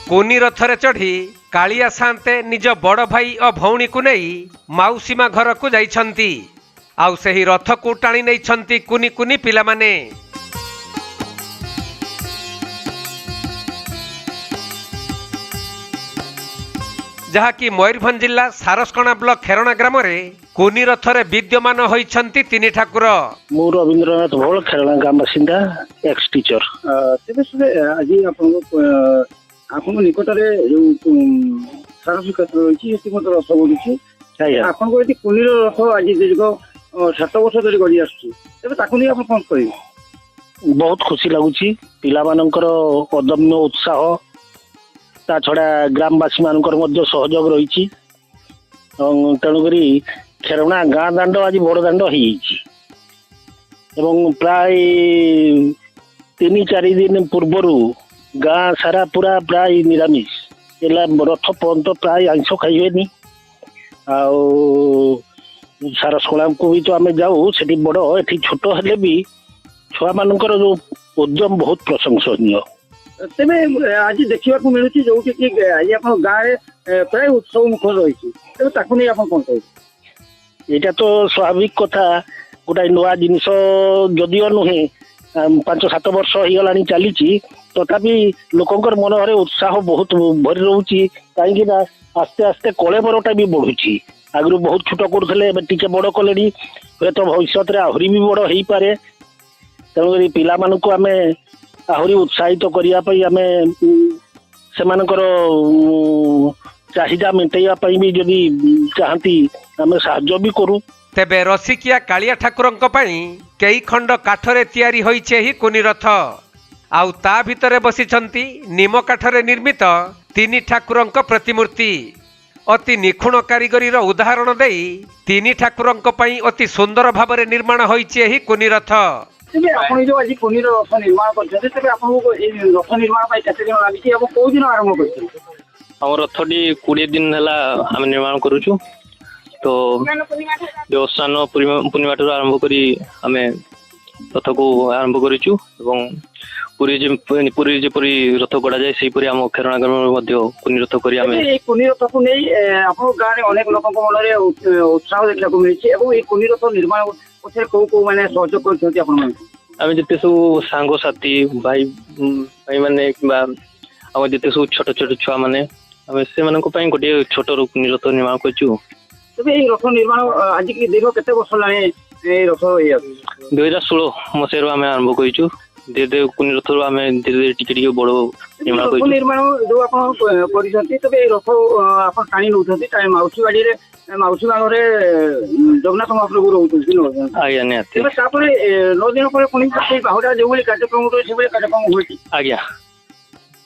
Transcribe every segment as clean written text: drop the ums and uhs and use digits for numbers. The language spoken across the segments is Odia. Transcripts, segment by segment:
କୁନି ରଥରେ ଚଢ଼ି କାଳିଆ ସାନ୍ତେ ନିଜ ବଡ଼ ଭାଇ ଓ ଭଉଣୀକୁ ନେଇ ମାଉସୀମା ଘରକୁ ଯାଇଛନ୍ତି। ଆଉ ସେହି ରଥକୁ ଟାଣି ନେଇଛନ୍ତି କୁନି କୁନି ପିଲାମାନେ। ଯାହାକି ମୟୂରଭଞ୍ଜ ଜିଲ୍ଲା ସାରସ୍କଣା ବ୍ଲକ ଖେରଣା ଗ୍ରାମରେ କୁନି ରଥରେ ବିଦ୍ୟମାନ ହୋଇଛନ୍ତି ତିନି ଠାକୁର। ମୁଁ ରବୀନ୍ଦ୍ରନାଥ ଭୋଳ ଖେରଣା ଗାଁ ବାସିନ୍ଦା ଏକ୍ସ ଟିଚର। ତେବେ ଆଜି ଆପଣଙ୍କ ନିକଟରେ ଯୋଉ ସାରସ୍ୱତୀ କ୍ଷେତ୍ର ରହିଛି ସେଠି ମଧ୍ୟ ରଥ ବଢୁଛି। ଆପଣଙ୍କ ଏଠି କୁନିର ରଥ ଆଜି ଦୀର୍ଘ 7 ବର୍ଷ ଧରି ଗଡ଼ି ଆସୁଛି, ତେବେ ତାକୁ ନେଇ ଆପଣ କଣ କହିବେ? ବହୁତ ଖୁସି ଲାଗୁଛି। ପିଲାମାନଙ୍କର ଅଦମ୍ୟ ଉତ୍ସାହ, ତା ଛଡ଼ା ଗ୍ରାମବାସୀ ମାନଙ୍କର ମଧ୍ୟ ସହଯୋଗ ରହିଛି। ତେଣୁକରି ଖେରଣା ଗାଁ ଦାଣ୍ଡ ଆଜି ବଡ଼ ଦାଣ୍ଡ ହେଇଯାଇଛି ଏବଂ ପ୍ରାୟ 3-4 ଦିନ ପୂର୍ବରୁ ଗାଁ ସାରା ପୁରା ପ୍ରାୟ ନିରାମିଷ ହେଲା। ରଥ ପର୍ଯ୍ୟନ୍ତ ପ୍ରାୟ ଆଇଁଷ ଖାଇବେନି। ଆଉ ସାରସ୍କଣାକୁ ବି ତ ଆମେ ଯାଉ, ସେଠି ବଡ଼ ଏଠି ଛୋଟ ହେଲେ ବି ଛୁଆମାନଙ୍କର ଯୋଉ ଉଦ୍ୟମ ବହୁତ ପ୍ରଶଂସନୀୟ। ତେବେ ଆଜି ଦେଖିବାକୁ ମିଳୁଛି ଯୋଉଠି କି ଆଜି ଆପଣଙ୍କ ଗାଁରେ ପ୍ରାୟ ଉତ୍ସବ ମୁଖର ରହିଛି, ତେବେ ତାକୁ ନେଇ ଆପଣ କଣ କହିବେ? ଏଇଟା ତ ସ୍ୱାଭାବିକ କଥା। ଗୋଟାଏ ନୂଆ ଜିନିଷ ଯଦିଓ ନୁହେଁ, 5-7 ବର୍ଷ ହେଇଗଲାଣି ଚାଲିଛି, ତଥାପି ଲୋକଙ୍କର ମନରେ ଉତ୍ସାହ ବହୁତ ଭରି ରହୁଛି। କାହିଁକି ନା ଆସ୍ତେ ଆସ୍ତେ କଳେବରଟା ବି ବଢୁଛି। ଆଗରୁ ବହୁତ ଛୋଟ କରୁଥିଲେ, ଏବେ ଟିକେ ବଡ଼ କଲେଣି। ହୁଏତ ଭବିଷ୍ୟତରେ ଆହୁରି ବି ବଡ଼ ହେଇପାରେ। ତେଣୁକରି ପିଲାମାନଙ୍କୁ ଆମେ ଆହୁରି ଉତ୍ସାହିତ କରିବା ପାଇଁ ଆମେ ସେମାନଙ୍କର ଚାହିଦା ମେଣ୍ଟାଇବା ପାଇଁ ବି ଯଦି ଚାହାନ୍ତି ଆମେ ସାହାଯ୍ୟ ବି କରୁ। ତେବେ ରସିକିଆ କାଳିଆ ଠାକୁରଙ୍କ ପାଇଁ କେଇ ଖଣ୍ଡ କାଠରେ ତିଆରି ହୋଇଛି ଏହି କୁନି ରଥ। ଆଉ ତା ଭିତରେ ବସିଛନ୍ତି ନିମ କାଠରେ ନିର୍ମିତ ତିନି ଠାକୁରଙ୍କ ପ୍ରତିମୂର୍ତ୍ତି। ଅତି ନିଖୁଣ କାରିଗରୀର ଉଦାହରଣ ଦେଇ ତିନି ଠାକୁରଙ୍କ ପାଇଁ ଅତି ସୁନ୍ଦର ଭାବରେ ନିର୍ମାଣ ହୋଇଛି ଏହି କୁନି ରଥ। ତେବେ ଆପଣ ଯୋଉ ଆଜି କୁନିର ରଥ ନିର୍ମାଣ କରିଛନ୍ତି, ତେବେ ଆପଣଙ୍କୁ ଏଇ ରଥ ନିର୍ମାଣ ପାଇଁ କେତେ ଦିନ ଲାଗିଛି ଏବଂ କୋଉ ଦିନ ଆରମ୍ଭ କରିଛନ୍ତି? ଆମ ରଥଟି 20 ଦିନ ହେଲା ଆମେ ନିର୍ମାଣ କରୁଛୁ। ତ ଦେବସ୍ନାନ ପୂର୍ଣ୍ଣିମା ଠାରୁ ଆରମ୍ଭ କରି ଆମେ ରଥକୁ ଆରମ୍ଭ କରିଛୁ ଏବଂ ପୁରୀ ଯେପରି ରଥ ଗଢ଼ାଯାଏ ସେହିପରି ଆମ ଖେରଣା ଗ୍ରାମରେ ମଧ୍ୟ କୁନି ରଥ କରି ଆମେ ଏଇ କୁନି ରଥକୁ ନେଇ ଆପଣଙ୍କ ଗାଁରେ ଅନେକ ଲୋକଙ୍କ ମନରେ ଉତ୍ସାହ ଦେଖିବାକୁ ମିଳିଛି ଏବଂ ଏଇ କୁନି ରଥ ନିର୍ମାଣ ପଛରେ କୋଉ ମାନେ ସହଯୋଗ କରିଛନ୍ତି ଆପଣମାନଙ୍କୁ? ଆମେ ଯେତେ ସବୁ ସାଙ୍ଗସାଥି ଭାଇମାନେ କିମ୍ବା ଆମ ଯେତେ ସବୁ ଛୋଟ ଛୋଟ ଛୁଆମାନେ, ଆମେ ସେମାନଙ୍କ ପାଇଁ ଗୋଟିଏ ଛୋଟ କୁନି ରଥ ନିର୍ମାଣ କରିଛୁ। ତେବେ ଏଇ ରଥ ନିର୍ମାଣ ଆଜିକି ଦୀର୍ଘ କେତେ ବର୍ଷ ହେଲାଣି ଏଇ ରଥ ହେଇଯାଉଛି? 2016 ମସିହାରୁ ଆମେ ଆରମ୍ଭ କରିଛୁ। ଧୀରେ ଧୀରେ କୁନି ରଥରୁ ଆମେ ଧୀରେ ଧୀରେ ଟିକେ ଟିକେ ବଡ଼ ନିର୍ମାଣ କରିଛୁ। ନିର୍ମାଣ ଯୋଉ ଆପଣ କରିଛନ୍ତି, ତେବେ ଏଇ ରଥ ଆପଣ ଟାଣି ନେଉଛନ୍ତି ମାଉସୀ ବାଡ଼ିରେ, ମାଉସୀ ବାଣରେ ଜଗନ୍ନାଥ ମହାପ୍ରଭୁ ରହୁଛନ୍ତି। ଆଜ୍ଞା, ନିହାତି। ତେବେ ତାପରେ 9 ଦିନ ପରେ ପୁଣି ସେଇ ବାହୁଡ଼ା ଯୋଉଭଳି କାର୍ଯ୍ୟକ୍ରମ ରହୁଛି ସେଭଳି କାର୍ଯ୍ୟକ୍ରମ ହୁଏ। ଆଜ୍ଞା,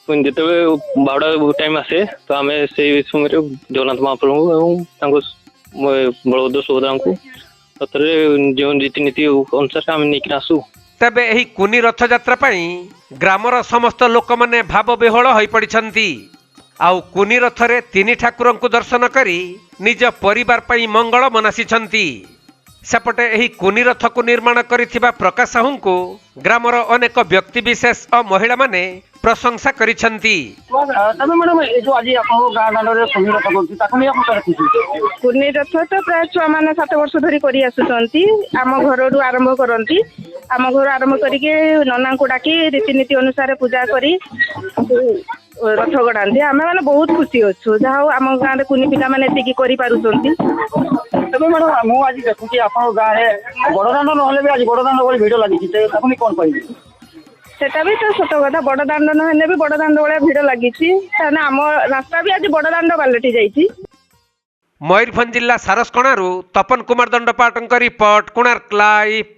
ପୁଣି ଯେତେବେଳେ ବାହୁଡ଼ା ଟାଇମ୍ ଆସେ ତ ଆମେ ସେଇ ସମୟରେ ଜଗନ୍ନାଥ ମହାପ୍ରଭୁଙ୍କୁ ଏବଂ ତାଙ୍କ ବଳଭଦ୍ର ସୁଭଦ୍ରାଙ୍କୁ ରଥରେ ଯେଉଁ ରୀତିନୀତି ଅନୁସାରେ ଆମେ ନେଇକି ଆସୁ। ତେବେ ଏହି କୁନି ରଥଯାତ୍ରା ପାଇଁ ଗ୍ରାମର ସମସ୍ତ ଲୋକମାନେ ଭାବ ବିହ୍ୱଳ ହୋଇପଡ଼ିଛନ୍ତି। ଆଉ କୁନି ରଥରେ ତିନି ଠାକୁରଙ୍କୁ ଦର୍ଶନ କରି ନିଜ ପରିବାର ପାଇଁ ମଙ୍ଗଳ ମନାସିଛନ୍ତି। ସେପଟେ ଏହି କୁନି ରଥକୁ ନିର୍ମାଣ କରିଥିବା ପ୍ରକାଶ ସାହୁଙ୍କୁ ଗ୍ରାମର ଅନେକ ବ୍ୟକ୍ତିବିଶେଷ ଓ ମହିଳାମାନେ ପ୍ରଶଂସା କରିଛନ୍ତି। ତବେ ମ୍ୟାଡ଼ାମ ଏ ଯୋଉ ଆଜି ଆପଣଙ୍କ ଗାଁ ଦାଣ୍ଡରେ କୁନି ରଥ କରୁଛି, ତାକୁ ନେଇ ଆପଣ କୁନି ରଥ ତ ପ୍ରାୟ ଛୁଆମାନେ 7 ବର୍ଷ ଧରି କରି ଆସୁଛନ୍ତି। ଆମ ଘରଠୁ ଆରମ୍ଭ କରନ୍ତି। ଆମ ଘର ଆରମ୍ଭ କରିକି ନନାଙ୍କୁ ଡାକି ରୀତିନୀତି ଅନୁସାରେ ପୂଜା କରି ରଥ ଗଢ଼ାନ୍ତି। ଆମେ ମାନେ ବହୁତ ଖୁସି ଅଛୁ, ଯାହା ହଉ ଆମ ଗାଁରେ କୁନି ପିଲାମାନେ ଏତିକି କରିପାରୁଛନ୍ତି। ତେବେ ମ୍ୟାଡ଼ାମ ମୁଁ ଆଜି ଦେଖୁଛି ଆପଣଙ୍କ ଗାଁରେ ବଡ଼ଦାଣ୍ଡ ନହେଲେ ବି ଆଜି ବଡ଼ଦାଣ୍ଡ ଭଳି ଭିଡ଼ ଲାଗିଛି, ତାକୁ ନେଇ କ'ଣ କହିବି? ସେଟା ବି ତ ସତ କଥା, ବଡ଼ ଦାଣ୍ଡ ନହେଲେ ବି ବଡ଼ ଦାଣ୍ଡ ଭଳିଆ ଭିଡ଼ ଲାଗିଛି। କାରଣ ଆମ ରାସ୍ତା ବି ଆଜି ବଡ଼ ଦାଣ୍ଡ ପାଲଟି ଯାଇଛି। ମୟୂରଭଞ୍ଜ ଜିଲ୍ଲା ସାରସ୍କଣାରୁ ତପନ କୁମାର ଦଣ୍ଡପାଟଙ୍କ ରିପୋର୍ଟ, କୋଣାର୍କ ଲାଇଭ୍।